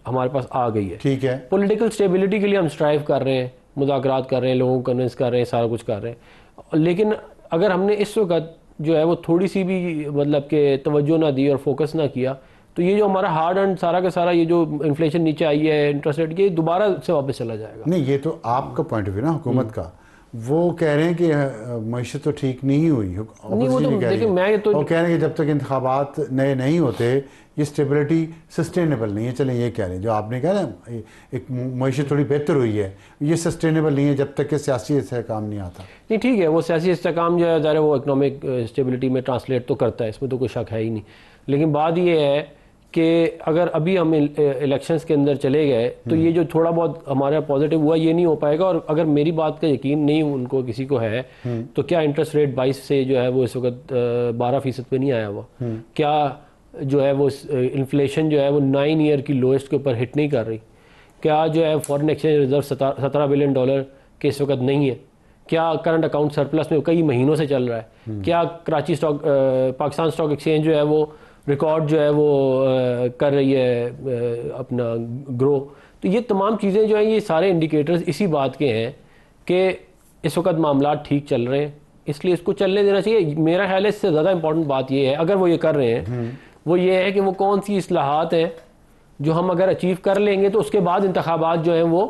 [SPEAKER 3] हमारे पास आ गई है।
[SPEAKER 1] ठीक है।
[SPEAKER 3] पॉलिटिकल स्टेबिलिटी के लिए हम स्ट्राइव कर रहे हैं, मुज़ाकरात कर रहे हैं, लोगों को कन्विंस कर रहे हैं, सारा कुछ कर रहे हैं, लेकिन अगर हमने इस वक्त जो है वो थोड़ी सी भी मतलब कि तवज्जो ना दी और फोकस ना किया, तो ये जो हमारा हार्ड एंड सारा का सारा ये जो इन्फ्लेशन नीचे आई है, इंटरेस्ट रेट, ये दोबारा से वापस चला जाएगा।
[SPEAKER 1] नहीं, ये तो आपका पॉइंट ऑफ व्यू ना हुकूमत का, वो कह रहे हैं कि मईशत तो ठीक नहीं हुई।
[SPEAKER 3] नहीं, वो तो देखिए मैं तो
[SPEAKER 1] वो कह रहे हैं कि जब तक इंतखाबात नए नहीं होते ये स्टेबिलिटी सस्टेनेबल नहीं है। चलें ये कह रहे हैं जो आपने कहा ना, एक मईशत थोड़ी बेहतर हुई है, ये सस्टेनेबल नहीं है जब तक कि सियासी इस्तेहकाम नहीं आता।
[SPEAKER 3] नहीं ठीक है, वो सियासी इस्तेहकाम जो है ज़ाहिर वो इकनॉमिक स्टेबिलिटी में ट्रांसलेट तो करता है, इसमें तो कोई शक है ही नहीं। लेकिन बात ये है कि अगर अभी हम इलेक्शंस के अंदर चले गए तो ये जो थोड़ा बहुत हमारा पॉजिटिव हुआ ये नहीं हो पाएगा। और अगर मेरी बात का यकीन नहीं उनको किसी को है तो क्या इंटरेस्ट रेट 22 से जो है वो इस वक्त 12% पे नहीं आया हुआ? क्या जो है वो इन्फ्लेशन जो है वो 9 ईयर की लोएस्ट के ऊपर हिट नहीं कर रही? क्या जो है फॉरेन एक्सचेंज रिजर्व $17 बिलियन के इस वक्त नहीं है? क्या करंट अकाउंट सरप्लस में कई महीनों से चल रहा है? क्या Karachi stock Pakistan stock exchange जो है वो रिकॉर्ड जो है वो कर रही है अपना ग्रो? तो ये तमाम चीज़ें जो हैं ये सारे इंडिकेटर्स इसी बात के हैं कि इस वक्त मामला ठीक चल रहे हैं, इसलिए इसको चलने देना चाहिए। मेरा ख्याल है इससे ज़्यादा इंपॉर्टेंट बात ये है, अगर वो ये कर रहे हैं वो ये है कि वो कौन सी इस्लाहात हैं जो हम अगर अचीव कर लेंगे तो उसके बाद इंतखाबात जो हैं वो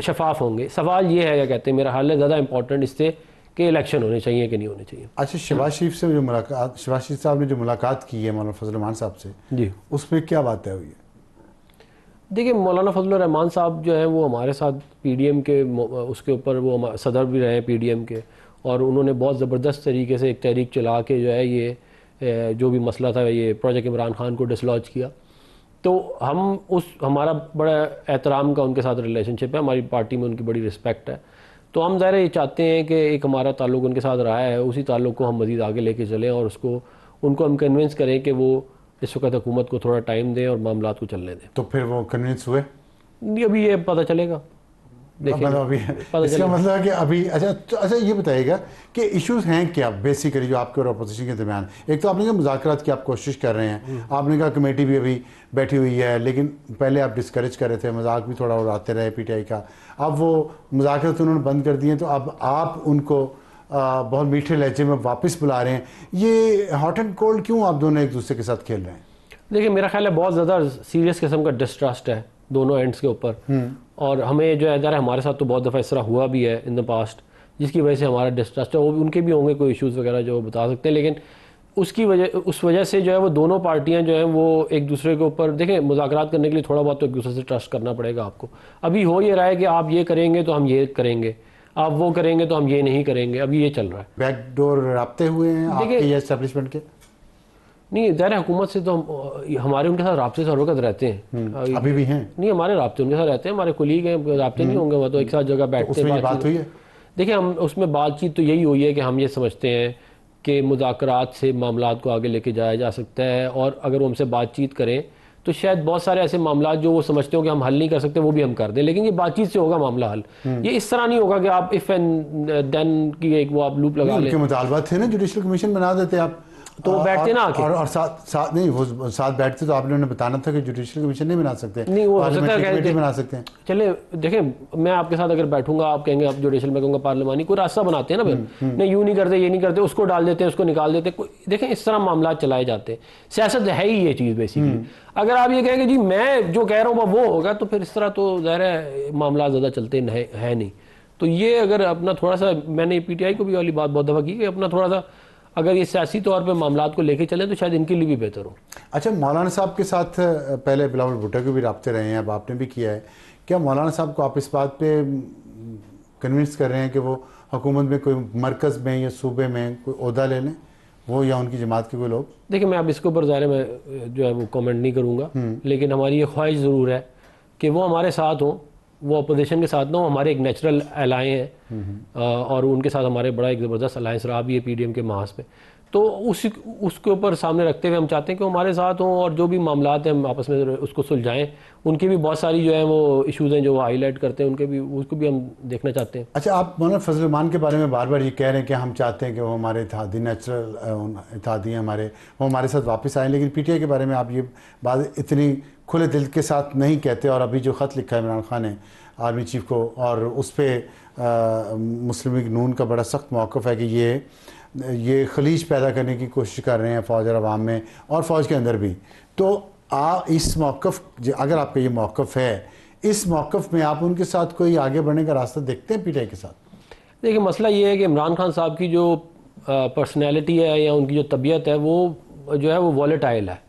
[SPEAKER 3] शफाफ होंगे। सवाल ये है, क्या कहते हैं, मेरा हाल है ज़्यादा इंपॉर्टेंट इससे कि इलेक्शन होने चाहिए कि नहीं होने चाहिए।
[SPEAKER 1] अच्छा, शहबाज शरीफ से जो मुलाकात, शहबाज शरीफ साहब ने जो मुलाकात की है मौलाना फजल रहमान साहब से,
[SPEAKER 3] जी,
[SPEAKER 1] उसमें क्या बात तय हुई है?
[SPEAKER 3] देखिए मौलाना फजल रहमान साहब जो हैं वो हमारे साथ पीडीएम के उसके ऊपर वो सदर भी रहे हैं पीडीएम के, और उन्होंने बहुत ज़बरदस्त तरीके से एक तहरीक चला के जो है ये जो भी मसला था ये प्रोजेक्ट इमरान खान को डिसलॉज किया। तो हम हमारा बड़ा एहतराम का उनके साथ रिलेशनशिप है, हमारी पार्टी में उनकी बड़ी रिस्पेक्ट है। तो हम ज़ाहिर ये चाहते हैं कि एक हमारा ताल्लुक़ उनके साथ रहा है, उसी ताल्लुक़ को हम मज़ीद आगे लेके चलें और उनको हम कन्विंस करें कि वो इस वक्त हुकूमत को थोड़ा टाइम दें और मामला को चलने दें।
[SPEAKER 1] तो फिर वो कन्विंस हुए?
[SPEAKER 3] नहीं, अभी ये पता चलेगा, देखिए
[SPEAKER 1] अभी इसका मतलब है कि अभी अच्छा ये बताइएगा कि इश्यूज हैं क्या बेसिकली जो आपके और अपोजिशन के दरमियान? एक तो आपने कहा मुज़ाकरात की आप कोशिश कर रहे हैं, आपने कहा कमेटी भी अभी बैठी हुई है, लेकिन पहले आप डिस्करेज कर रहे थे, मजाक भी थोड़ा उड़ाते रहे पीटीआई का। अब वो मुज़ाकरात उन्होंने बंद कर दिए, तो अब आप उनको बहुत मीठे लहजे में वापस बुला रहे हैं। ये हॉट एंड कोल्ड क्यों आप दोनों एक दूसरे के साथ खेल रहे हैं?
[SPEAKER 3] देखिए मेरा ख्याल है बहुत ज़्यादा सीरियस किस्म का डिस्ट्रस्ट है दोनों एंड्स के ऊपर, और हमें जो है हमारे साथ तो बहुत दफ़ा इस तरह हुआ भी है इन द पास्ट, जिसकी वजह से हमारा डिस्ट्रस्ट है। वो उनके भी होंगे कोई इश्यूज़ वगैरह जो बता सकते हैं, लेकिन उस वजह से जो है वो दोनों पार्टियां जो हैं वो एक दूसरे के ऊपर, देखें मुज़ाकरात करने के लिए थोड़ा बहुत तो एक दूसरे से ट्रस्ट करना पड़ेगा आपको। अभी हो ये रहा है कि आप ये करेंगे तो हम ये करेंगे, आप वो करेंगे तो हम ये नहीं करेंगे, अभी ये चल रहा है।
[SPEAKER 1] बैकडोर राब्ते हुए हैं आपके ये एस्टेब्लिशमेंट के?
[SPEAKER 3] नहीं, ज़ाहिर हुकूमत से तो हमारे उनके साथ राब्ते से हर वक्त रहते हैं,
[SPEAKER 1] अभी भी हैं? नहीं,
[SPEAKER 3] हमारे राब्ते उनके साथ रहते हैं, हमारे कुलीग हैं, राब्ते नहीं होंगे वह तो एक साथ जगह बैठते हैं।
[SPEAKER 1] बात हुई है?
[SPEAKER 3] देखिए हम उसमें बातचीत तो यही हुई है कि हम ये समझते हैं कि मुज़ाकरात से मामलात को आगे लेके जाया जा सकता है, और अगर वो हमसे बातचीत करें तो शायद बहुत सारे ऐसे मामला जो वो समझते हो कि हम हल नहीं कर सकते वो भी हम कर दें, लेकिन ये बातचीत से होगा मामला हल। ये इस तरह नहीं होगा कि आप इफ एंड देन की एक वो आप लूप लगा लें।
[SPEAKER 1] उनके मुतालबा थे ना जुडिशल कमीशन बना देते आप,
[SPEAKER 3] तो बैठते ना आके
[SPEAKER 1] और साथ नहीं वो साथ बैठते तो आपने उन्हें बताना था कि जुडिशल कमीशन नहीं बना सकते,
[SPEAKER 3] नहीं वो हो सकता है
[SPEAKER 1] बना सकते हैं।
[SPEAKER 3] चले देखें मैं आपके साथ अगर बैठूंगा आप कहेंगे आप जुडिशल में, कहूँगा पार्लिमानी, कोई रास्ता बनाते हैं ना, फिर नहीं यूँ नहीं करते ये नहीं करते, उसको डाल देते हैं उसको निकाल देते हैं। देखें इस तरह मामला चलाए जाते हैं, सियासत है ही ये चीज़ बेसिकली। अगर आप ये कहेंगे जी मैं जो कह रहा हूँ वो होगा तो फिर इस तरह तो ज़ाहिर है मामला ज़्यादा चलते है नहीं। तो ये अगर अपना थोड़ा सा, मैंने पीटीआई को भी वाली बात बहुत दफ़ा की कि अपना थोड़ा सा अगर ये सियासी तौर पे मामलात को लेके चलें तो शायद इनके लिए भी बेहतर हो।
[SPEAKER 1] अच्छा, मौलाना साहब के साथ पहले बिलावल भुट्टो के भी राब्ते रहे हैं, अब आपने भी किया है, क्या मौलाना साहब को आप इस बात पे कन्विंस कर रहे हैं कि वो हुकूमत में कोई मरकज़ में या सूबे में कोई ओहदा ले लें, वो या उनकी जमात के कोई लोग?
[SPEAKER 3] देखिए मैं अब इसके ऊपर ज़ाहिर मैं जो है वो कमेंट नहीं करूँगा, लेकिन हमारी ये ख्वाहिश ज़रूर है कि वो हमारे साथ हों, वो अपोजिशन के साथ ना, हमारे एक नेचुरल अलाय हैं और उनके साथ हमारे बड़ा एक ज़बरदस्त अलायंस रहा भी है पीडीएम के महाज पे। तो उसके ऊपर सामने रखते हुए हम चाहते हैं कि वो हमारे साथ हों और जो भी मामलात हैं हम आपस में उसको सुलझाएं। उनकी भी बहुत सारी जो है वो इश्यूज़ हैं जो वो हाईलाइट करते हैं, उनके भी उसको भी हम देखना चाहते हैं।
[SPEAKER 1] अच्छा, आप मौलाना फजल रहमान के बारे में बार बार ये कह रहे हैं कि हम चाहते हैं कि वो हमारे इत्तेहादी नेचुरल इत्तेहादी हैं हमारे, वो हमारे साथ वापस आएँ, लेकिन पीटीआई के बारे में आप ये बात इतनी खुले दिल के साथ नहीं कहते। और अभी जो ख़त लिखा है इमरान खान ने आर्मी चीफ को, और उस पर मुस्लिम लीग नून का बड़ा सख्त मौक़िफ़ है कि ये ये खलीज पैदा करने की कोशिश कर रहे हैं फ़ौज और अवाम में और फ़ौज के अंदर भी। तो इस मौक़िफ़, अगर आपका ये मौक़िफ़ है, इस मौक़िफ़ में आप उनके साथ कोई आगे बढ़ने का रास्ता देखते हैं पीटीआई के साथ?
[SPEAKER 3] देखिए, मसला ये है कि इमरान खान साहब की जो पर्सनैलिटी है या उनकी जो तबीयत है वो जो है वो वॉलेटाइल है।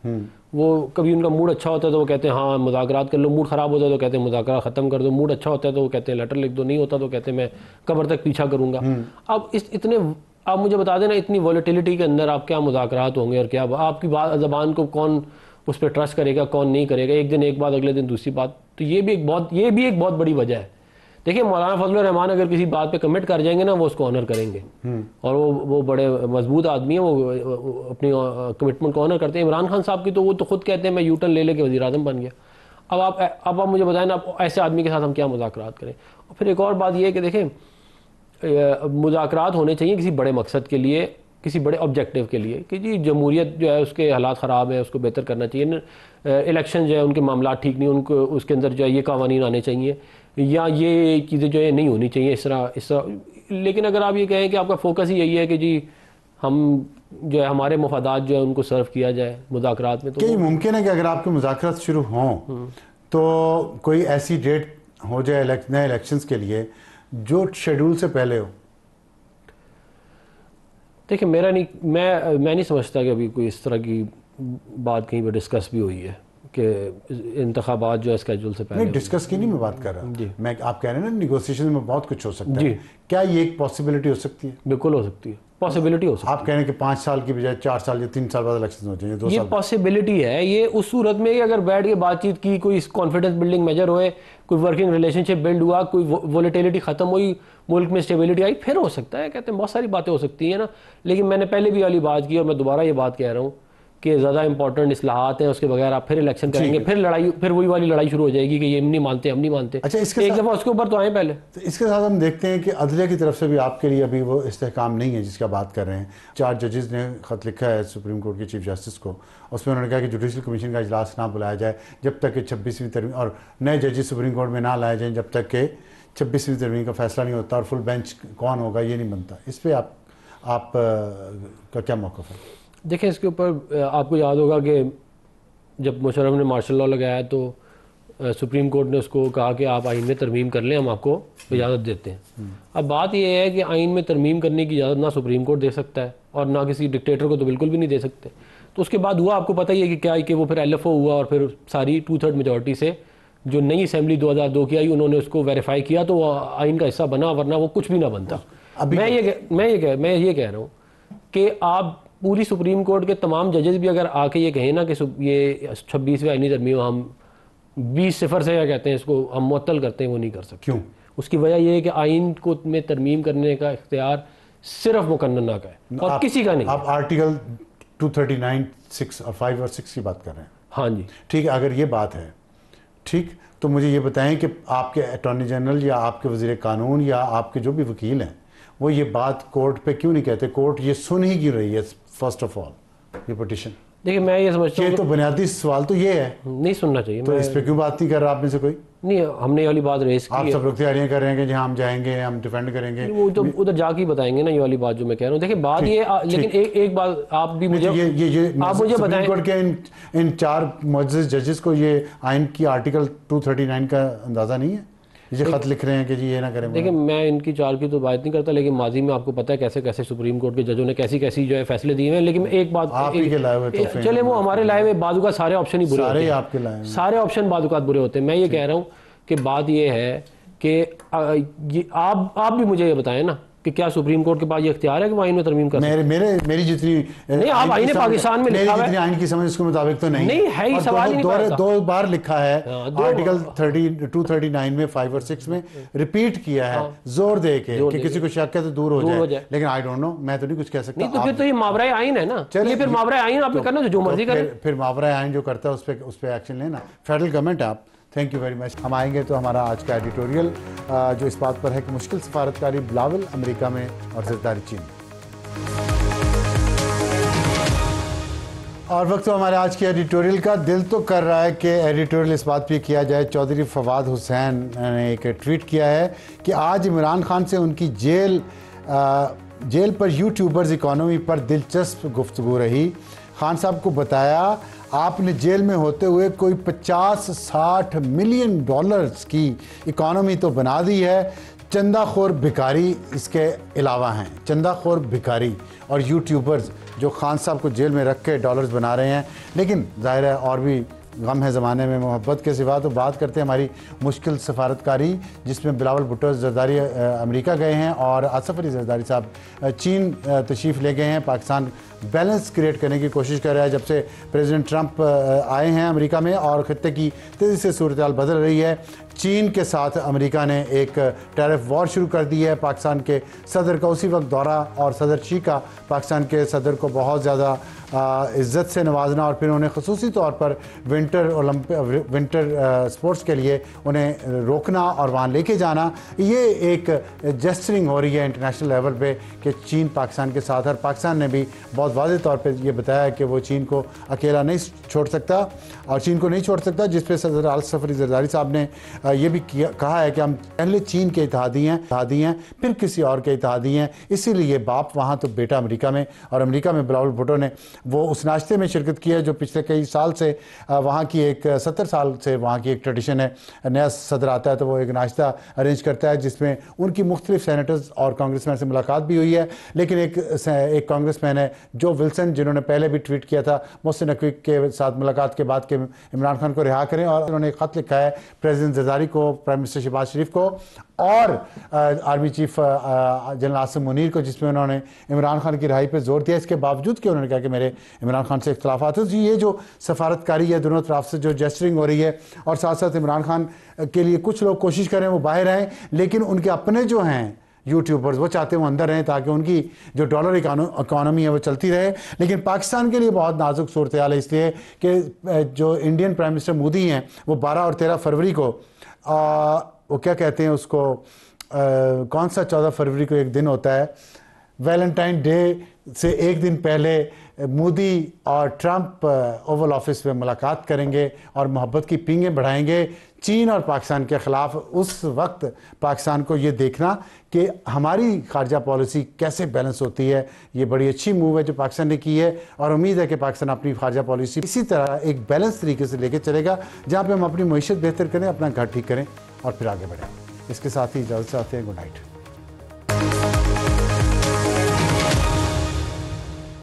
[SPEAKER 3] वो कभी उनका मूड अच्छा होता है तो वो कहते हैं हाँ मुज़ाकरात कर लो, मूड ख़राब होता है तो कहते हैं मुज़ाकरा ख़त्म कर दो, मूड अच्छा होता है तो वो कहते हैं लेटर लिख दो, नहीं होता तो कहते हैं मैं कब्र तक पीछा करूँगा। अब इतने आप मुझे बता देना, इतनी वॉलेटिलिटी के अंदर आप क्या मुज़ाकरात होंगे और क्या आपकी बात ज़बान को कौन उस पर ट्रस्ट करेगा, कौन नहीं करेगा, एक दिन एक बात अगले दिन दूसरी बात। तो ये भी एक बहुत बड़ी वजह है। देखिए, मौलाना फजलुर रहमान अगर किसी बात पे कमिट कर जाएंगे ना, वो उसको ऑनर करेंगे और वो बड़े मजबूत आदमी है, वो अपनी कमिटमेंट को ऑनर करते हैं। इमरान खान साहब की तो वो तो खुद कहते हैं मैं यूटर्न ले लेके वज़ीर आज़म बन गया। अब आप मुझे बताएं ना, ऐसे आदमी के साथ हम क्या मुज़ाकरात करें। और फिर एक और बात ये है कि देखें, मुज़ाकरात होने चाहिए किसी बड़े मकसद के लिए, किसी बड़े ऑब्जेक्टिव के लिए कि जी जमहूरियत जो है उसके हालात ख़राब है, उसको बेहतर करना चाहिए। इलेक्शन जो है उनके मामला ठीक नहीं, उनको उसके अंदर जो है ये कानून आने चाहिए या ये चीज़ें जो है नहीं होनी चाहिए इस तरह। लेकिन अगर आप ये कहें कि आपका फोकस ही यही है कि जी हम जो है हमारे मफादात जो है उनको सर्व किया जाए मुज़ाकरात में, तो
[SPEAKER 1] क्या ये मुमकिन है कि अगर आपके मुज़ाकरात शुरू हों तो कोई ऐसी डेट हो जाए नए इलेक्शंस के लिए जो शेड्यूल से पहले हो?
[SPEAKER 3] देखिए, मैं नहीं समझता कि अभी कोई इस तरह की बात कहीं पर डिस्कस भी हुई है कि इंतखाबात जो है स्केड्यूल से पहले।
[SPEAKER 1] नहीं, डिस्कस की नहीं मैं बात कर रहा हूँ। मैं आप कह रहे हैं ना निगोसिएशन में बहुत कुछ हो सकता
[SPEAKER 3] जी।
[SPEAKER 1] है, क्या ये एक पॉसिबिलिटी हो सकती है?
[SPEAKER 3] बिल्कुल हो सकती है, पॉसिबिलिटी हो सकती है।
[SPEAKER 1] आप कह रहे हैं कि 5 साल की बजाय 4 साल या 3 साल बाद इलेक्शन हो जाएंगे, 2
[SPEAKER 3] ये
[SPEAKER 1] साल?
[SPEAKER 3] पॉसिबिलिटी है। ये उस सूरत में कि अगर बैठ के बातचीत की, कोई कॉन्फिडेंस बिल्डिंग मेजर होए, कोई वर्किंग रिलेशनशिप बिल्ड हुआ, कोई वोलेटिलिटी ख़त्म हुई, मुल्क में स्टेबिलिटी आई, फिर हो सकता है। कहते हैं बहुत सारी बातें हो सकती हैं ना। लेकिन मैंने पहले भी वाली बात की और मैं दोबारा ये बात कह रहा हूँ कि ज़्यादा इंपॉर्टेंट इस्लाहात हैं, उसके बगैर आप फिर इलेक्शन करेंगे, फिर वही वाली लड़ाई शुरू हो जाएगी कि ये नहीं मानते, हम नहीं मानते।
[SPEAKER 1] अच्छा,
[SPEAKER 3] एक दफ़ा उसके ऊपर तो आए पहले।
[SPEAKER 1] तो इसके साथ हम देखते हैं कि अदलिया की तरफ से भी आपके लिए अभी वो इस्तेहकाम नहीं है जिसका बात कर रहे हैं। 4 जजेस ने ख़त लिखा है सुप्रीम कोर्ट के चीफ जस्टिस को, उसमें उन्होंने कहा कि जुडिशल कमीशन का इजलास ना बुलाया जाए जब तक कि 26वीं तरमीम और नए जजेस सुप्रीम कोर्ट में ना लाए जाएँ जब तक कि 26वीं तरमीम का फैसला नहीं होता और फुल बेंच कौन होगा ये नहीं बनता। इस पर आप का क्या मौक़िफ़ है?
[SPEAKER 3] देखिए, इसके ऊपर आपको याद होगा कि जब मुशर्रफ ने मार्शल लॉ लगाया तो सुप्रीम कोर्ट ने उसको कहा कि आप आइन में तरमीम कर लें, हम आपको इजाज़त देते हैं। अब बात यह है कि आइन में तरमीम करने की इजाज़त ना सुप्रीम कोर्ट दे सकता है और ना किसी डिक्टेटर को तो बिल्कुल भी नहीं दे सकते। तो उसके बाद हुआ, आपको पता ही है कि क्या, कि वो फिर LFO हुआ और फिर सारी 2/3 मेजॉरिटी से जो नई असेंबली 2002 की आई उन्होंने उसको वेरीफाई किया तो वो आइन का हिस्सा बना, वरना वो कुछ भी ना बनता। मैं ये कह रहा हूँ कि आप पूरी सुप्रीम कोर्ट के तमाम जजेस भी अगर आके ये कहें ना कि ये 26वीं आईनी तरमीम हम 20-0 से क्या कहते हैं इसको हम मुअत्तल करते हैं, वो नहीं कर सकते।
[SPEAKER 1] क्यों?
[SPEAKER 3] उसकी वजह यह है कि आइन को में तरमीम करने का इख्तियार सिर्फ मुकन्नना का है और किसी का नहीं।
[SPEAKER 1] आप आर्टिकल 239, 6 और 5 और 6 की बात कर रहे हैं?
[SPEAKER 3] हाँ जी,
[SPEAKER 1] ठीक है। अगर ये बात है ठीक, तो मुझे ये बताएं कि आपके अटॉर्नी जनरल या आपके वज़ीर कानून या आपके जो भी वकील हैं वो ये बात कोर्ट पे क्यों नहीं कहते? कोर्ट ये सुन ही क्यों रही है फर्स्ट ऑफ ऑल ये पिटीशन?
[SPEAKER 3] देखिए, मैं ये समझता हूँ
[SPEAKER 1] तो बुनियादी सवाल तो ये है,
[SPEAKER 3] नहीं सुनना चाहिए।
[SPEAKER 1] तो इस पे क्यों बात नहीं कर रहा आप में से कोई?
[SPEAKER 3] नहीं, हमने ये वाली बात रेस की
[SPEAKER 1] आप
[SPEAKER 3] है।
[SPEAKER 1] सब लोग तैयारियां कर रहे हैं कि जी हम जाएंगे, हम डिफेंड करेंगे।
[SPEAKER 3] वो तो उधर जाके ही बताएंगे ना ये वाली बात जो मैं कह रहा हूँ। देखिए, बात ये लेकिन एक बात आप भी मुझे आप मुझे बताएं
[SPEAKER 1] कोर्ट के इन 4 मुअज़्ज़िज़ जजेस को ये आइन की आर्टिकल 239 का अंदाज़ा नहीं है? ये खत लिख रहे हैं कि जी ये ना करें।
[SPEAKER 3] देखिए, मैं इनकी 4 की तो बात नहीं करता, लेकिन माजी में आपको पता है कैसे कैसे सुप्रीम कोर्ट के जजों ने कैसी कैसी जो है फैसले दिए हैं। लेकिन एक बात
[SPEAKER 1] आप ही के लाए हुए तोहफे,
[SPEAKER 3] चले वो हमारे लाए हुए, बाजुका सारे ऑप्शन ही बुरे होते हैं,
[SPEAKER 1] आपके लाए
[SPEAKER 3] सारे ऑप्शन बाजुकात बुरे होते हैं। मैं ये कह रहा हूँ कि बात ये है कि आप भी मुझे ये बताएं ना कि क्या सुप्रीम कोर्ट के पास ये इख्तियार है कि वो आइन में तरमीम कर?
[SPEAKER 1] मेरी जितनी
[SPEAKER 3] नहीं, आप आइन पाकिस्तान में लिखा है,
[SPEAKER 1] आइन की समझ उसके मुताबिक तो नहीं
[SPEAKER 3] है ही, सवाल ही नहीं।
[SPEAKER 1] 2 बार लिखा है आर्टिकल 239 में, 5 और 6 में रिपीट किया है जोर दे के कि किसी को शक है तो दूर हो जाए। लेकिन आई डोंट नो, मैं तो नहीं कुछ कह सकता।
[SPEAKER 3] नहीं, तो फिर तो ये मावरा आइन है ना। चलिए, फिर मावरा आइन आप करना जो मर्जी करें।
[SPEAKER 1] फिर मावरा आइन जो करता है उस पर एक्शन लेना, फेडरल गवर्नमेंट आप। Thank you very much. हम आएंगे तो हमारा आज का एडिटोरियल जो इस बात पर है कि मुश्किल सफारतकारी बिलावल अमेरिका में और ज़रदारी चीन। और वक्त तो हमारे आज के एडिटोरियल का। दिल तो कर रहा है कि एडिटोरियल इस बात पे किया जाए। चौधरी फवाद हुसैन ने एक ट्वीट किया है कि आज इमरान खान से उनकी जेल जेल पर यूट्यूबर्स इकॉनमी पर दिलचस्प गुफ्तगू रही। खान साहब को बताया आपने जेल में होते हुए कोई 50-60 मिलियन डॉलर्स की इकॉनमी तो बना दी है, चंदाखोर भिखारी इसके अलावा हैं। चंदाखोर भिखारी और यूट्यूबर्स जो खान साहब को जेल में रख के डॉलर्स बना रहे हैं। लेकिन जाहिर है और भी गम है ज़माने में मोहब्बत के सिवा। तो बात करते हैं हमारी मुश्किल सफारतकारी, जिसमें बिलावल भुट्टो जरदारी अमेरिका गए हैं और आसफ अली जरदारी साहब चीन तशरीफ़ ले गए हैं। पाकिस्तान बैलेंस क्रिएट करने की कोशिश कर रहा है जब से प्रेसिडेंट ट्रंप आए हैं अमेरिका में और खत्ते की तेज़ी से सूरत हाल बदल रही है। चीन के साथ अमेरिका ने एक टैरिफ वॉर शुरू कर दी है। पाकिस्तान के सदर का उसी वक्त दौरा और सदर शी का पाकिस्तान के सदर को बहुत ज़्यादा इज़्ज़त से नवाजना और फिर उन्हें ख़ुसूसी तौर पर विंटर स्पोर्ट्स के लिए उन्हें रोकना और वहाँ लेके जाना, ये एक जेस्चरिंग हो रही है इंटरनेशनल लेवल पे कि चीन पाकिस्तान के साथ। और पाकिस्तान ने भी बहुत वाज़े तौर पे ये बताया कि वो चीन को अकेला नहीं छोड़ सकता और चीन को नहीं छोड़ सकता, जिस पे सदर आसफ अली जरदारी साहब ने ये भी कहा है कि हम पहले चीन के इत्तेहादी हैं फिर किसी और के इत्तेहादी हैं, इसीलिए बाप वहाँ तो बेटा अमेरिका में। और अमेरिका में बिलावल भुट्टो ने वो उस नाश्ते में शिरकत की है जो पिछले कई साल से वहाँ की एक 70 साल से वहाँ की एक ट्रेडिशन है। नया सदर आता है तो वो एक नाश्ता अरेंज करता है जिसमें उनकी मुख्तलिफ सेनेटर्स और कांग्रेसमैन से मुलाकात भी हुई है। लेकिन एक कांग्रेसमैन है जो विल्सन, जिन्होंने पहले भी ट्वीट किया था मोहसिन नकवी के साथ मुलाकात के बाद के इमरान खान को रिहा करें, और उन्होंने एक ख़त लिखा है प्रेसिडेंट जरदारी को, प्राइम मिनिस्टर शहबाज शरीफ को और army chief general Asim Munir को, जिसमें उन्होंने इमरान खान की रिहाई पर जोर दिया। इसके बावजूद कि उन्होंने कहा कि मेरे इमरान खान से इख्तलाफात हैं। तो ये जो सफारतकारी है दोनों तरफ से जो जेस्चरिंग हो रही है, और साथ साथ इमरान खान के लिए कुछ लोग कोशिश करें वो बाहर आएँ, लेकिन उनके अपने जो हैं यूट्यूबर्स वो चाहते हैं वो अंदर रहें ताकि उनकी जो डॉलर इकॉनमी है वो चलती रहे। लेकिन पाकिस्तान के लिए बहुत नाजुक सूरत हाल है, इसलिए कि जो इंडियन प्राइम मिनिस्टर मोदी हैं वो 12 और 13 फरवरी को वो क्या कहते हैं उसको, कौन सा 14 फरवरी को एक दिन होता है, वैलेंटाइन डे से एक दिन पहले मोदी और ट्रंप ओवल ऑफिस में मुलाकात करेंगे और मोहब्बत की पींगें बढ़ाएंगे चीन और पाकिस्तान के ख़िलाफ़। उस वक्त पाकिस्तान को ये देखना कि हमारी खारजा पॉलिसी कैसे बैलेंस होती है। ये बड़ी अच्छी मूव है जो पाकिस्तान ने की है और उम्मीद है कि पाकिस्तान अपनी खारजा पॉलिसी इसी तरह एक बैलेंस तरीके से लेके चलेगा, जहाँ पे हम अपनी मईशत बेहतर करें, अपना घर ठीक करें और फिर आगे बढ़ें। इसके साथ ही इजाज़त चाहते हैं। Good night.